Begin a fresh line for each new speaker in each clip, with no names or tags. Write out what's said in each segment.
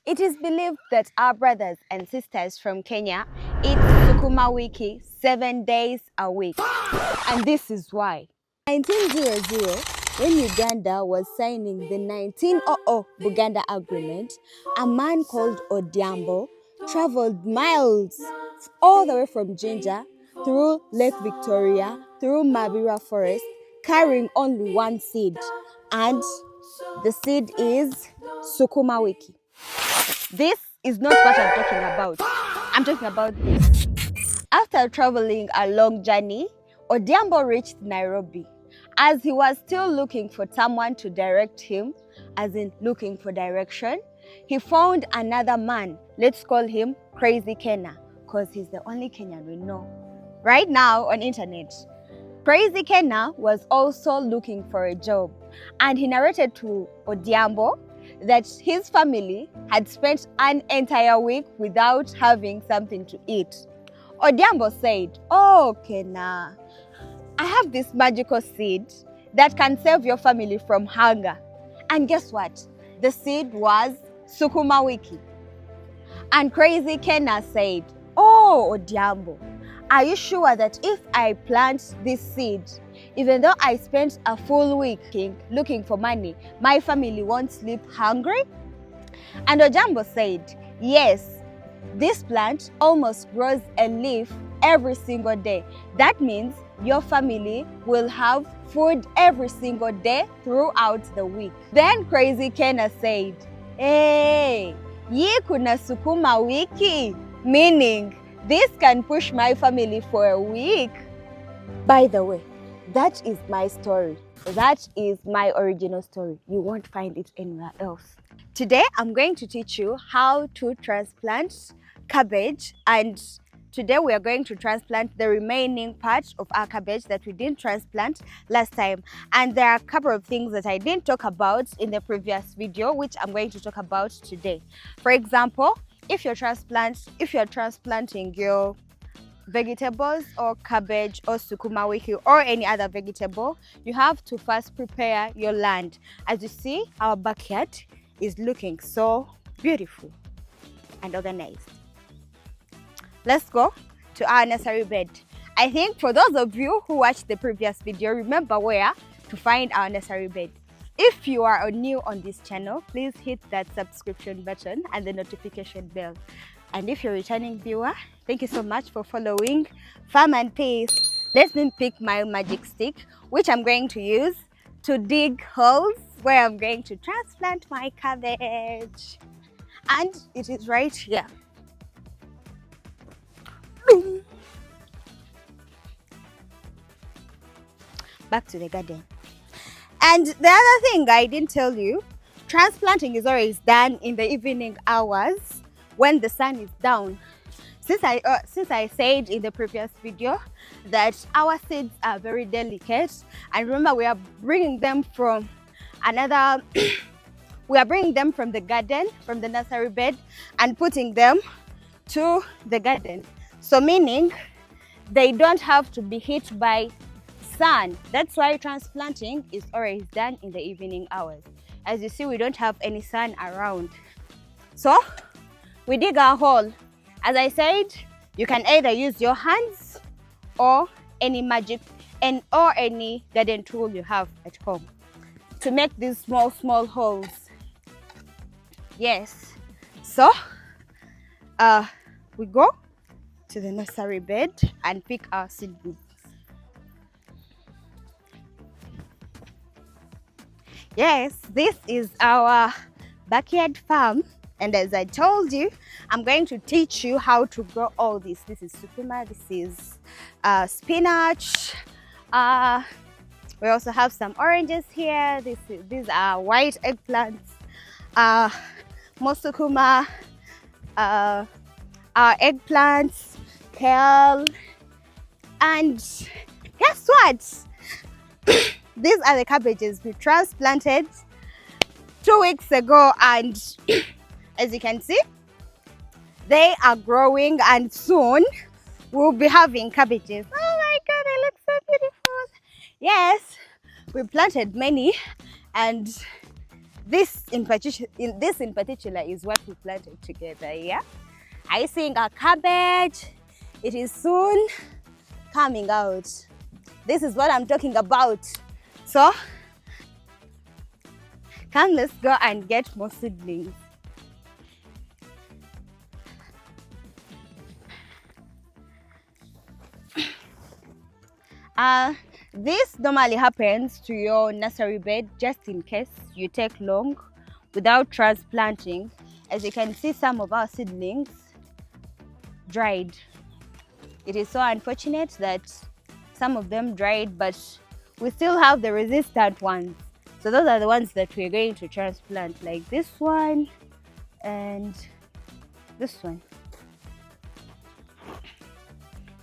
It is believed that our brothers and sisters from Kenya eat Sukumawiki 7 days a week. And this is why. 1900, when Uganda was signing the 1900 Buganda Agreement, a man called Odhiambo traveled miles all the way from Jinja through Lake Victoria, through Mabira Forest, carrying only one seed. And the seed is Sukumawiki. This is not what I'm talking about. I'm talking about this. After traveling a long journey, Odhiambo reached Nairobi. As he was still looking for someone to direct him, as in looking for direction, he found another man. Let's call him Crazy Kenna, because he's the only Kenyan we know right now on internet. Crazy Kenna was also looking for a job, and he narrated to Odhiambo that his family had spent an entire week without having something to eat. Odhiambo said, "Oh, Kenna, I have this magical seed that can save your family from hunger." And guess what? The seed was Sukumawiki. And Crazy Kenna said, "Oh, Odhiambo, are you sure that if I plant this seed, even though I spent a full week looking for money, my family won't sleep hungry?" And Odhiambo said, "Yes, this plant almost grows a leaf every single day. That means your family will have food every single day throughout the week." Then Crazy Kenna said, "Hey, ye kuna Sukumawiki," meaning this can push my family for a week. By the way, that is my story. That is my original story. You won't find it anywhere else. Today, I'm going to teach you how to transplant cabbage, and today we are going to transplant the remaining part of our cabbage that we didn't transplant last time. And there are a couple of things that I didn't talk about in the previous video, which I'm going to talk about today. For example, if you're transplanting your vegetables or cabbage or sukumawiki or any other vegetable, you have to first prepare your land. As you see, our backyard is looking so beautiful and organized. Let's go to our nursery bed. I think for those of you who watched the previous video, remember where to find our nursery bed. If you are new on this channel, please hit that subscription button and the notification bell. And if you're a returning viewer, thank you so much for following Farm and Peace. Let me pick my magic stick, which I'm going to use to dig holes where I'm going to transplant my cabbage. And it is right here. Back to the garden. And the other thing I didn't tell you, transplanting is always done in the evening hours when the sun is down. Since I said in the previous video that our seeds are very delicate, and remember we are bringing them from we are bringing them from the garden, from the nursery bed, and putting them to the garden. So meaning they don't have to be hit by sun. That's why transplanting is always done in the evening hours. As you see, we don't have any sun around. So we dig our hole. As I said, you can either use your hands or any or any garden tool you have at home to make these small holes. Yes. So we go to the nursery bed and pick our seed beads. Yes, this is our backyard farm, and as I told you, I'm going to teach you how to grow all this. This is sukuma, this is spinach. We also have some oranges here. These are white eggplants. More sukuma, our eggplants, kale, and guess what? These are the cabbages we transplanted 2 weeks ago, and as you can see, they are growing, and soon we'll be having cabbages. Oh my god, they look so beautiful. Yes, we planted many, and this in particular is what we planted together. Yeah, are you seeing our cabbage? It is soon coming out. This is what I'm talking about. So come, let's go and get more seedlings. This normally happens to your nursery bed just in case you take long without transplanting. As you can see, some of our seedlings dried. It is so unfortunate that some of them dried, but we still have the resistant ones. So those are the ones that we're going to transplant, like this one and this one.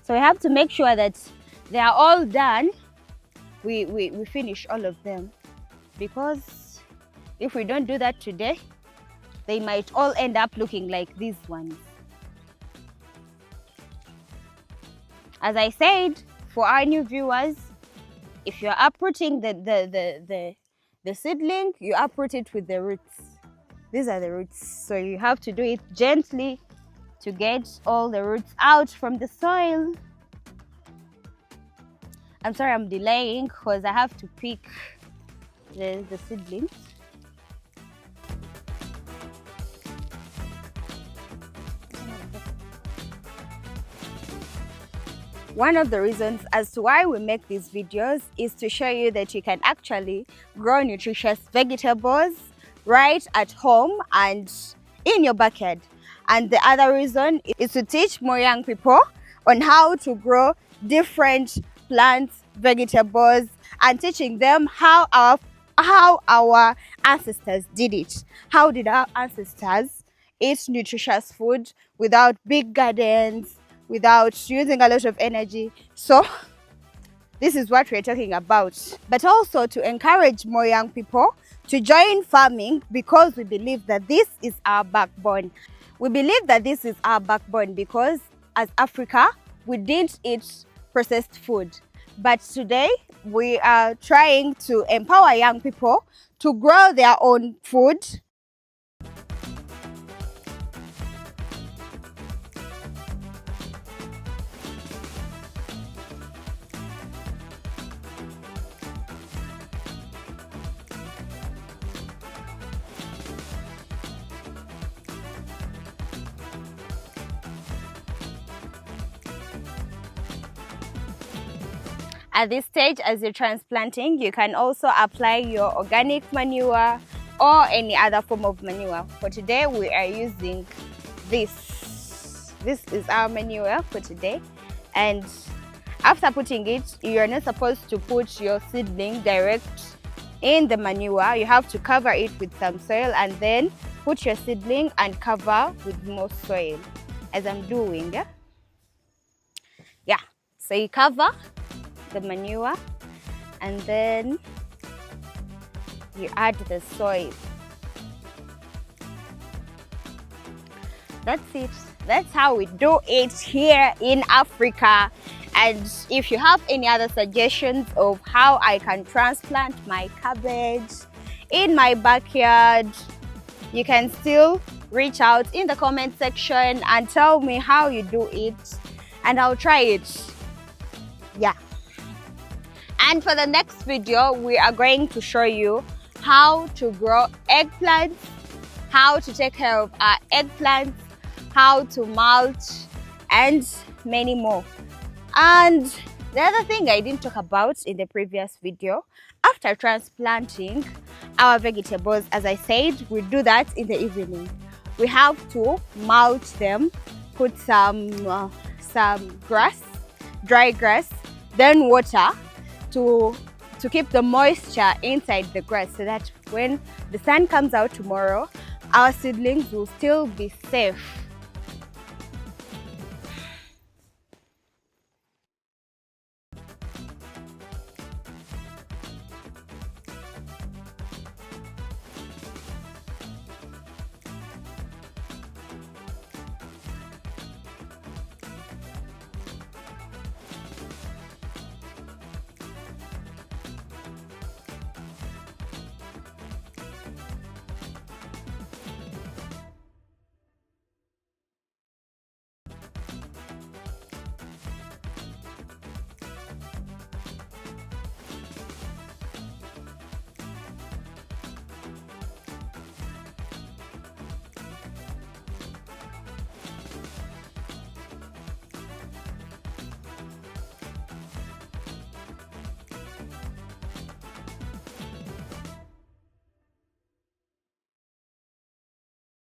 So we have to make sure that they are all done. We finish all of them, because if we don't do that today, they might all end up looking like these ones. As I said, for our new viewers, if you're uprooting the seedling, you uproot it with the roots. These are the roots, so you have to do it gently to get all the roots out from the soil. I'm sorry I'm delaying because I have to pick the seedlings. One of the reasons as to why we make these videos is to show you that you can actually grow nutritious vegetables right at home and in your backyard. And the other reason is to teach more young people on how to grow different plants, vegetables, and teaching them how our ancestors did it. How did our ancestors eat nutritious food without big gardens, without using a lot of energy? So this is what we're talking about. But also to encourage more young people to join farming, because we believe that this is our backbone. We believe that this is our backbone because as Africa, we didn't eat processed food. But today, we are trying to empower young people to grow their own food. At this stage, as you're transplanting, you can also apply your organic manure or any other form of manure. For today, we are using this. This is our manure for today. And after putting it, you're not supposed to put your seedling direct in the manure. You have to cover it with some soil and then put your seedling and cover with more soil, as I'm doing. Yeah, so you cover the manure and then you add the soil. That's it. That's how we do it here in Africa. And if you have any other suggestions of how I can transplant my cabbage in my backyard, you can still reach out in the comment section and tell me how you do it, and I'll try it. Yeah. And for the next video, we are going to show you how to grow eggplants, how to take care of our eggplants, how to mulch, and many more. And the other thing I didn't talk about in the previous video, after transplanting our vegetables, as I said, we do that in the evening. We have to mulch them, put some grass, dry grass, then water to keep the moisture inside the grass, so that when the sun comes out tomorrow, our seedlings will still be safe.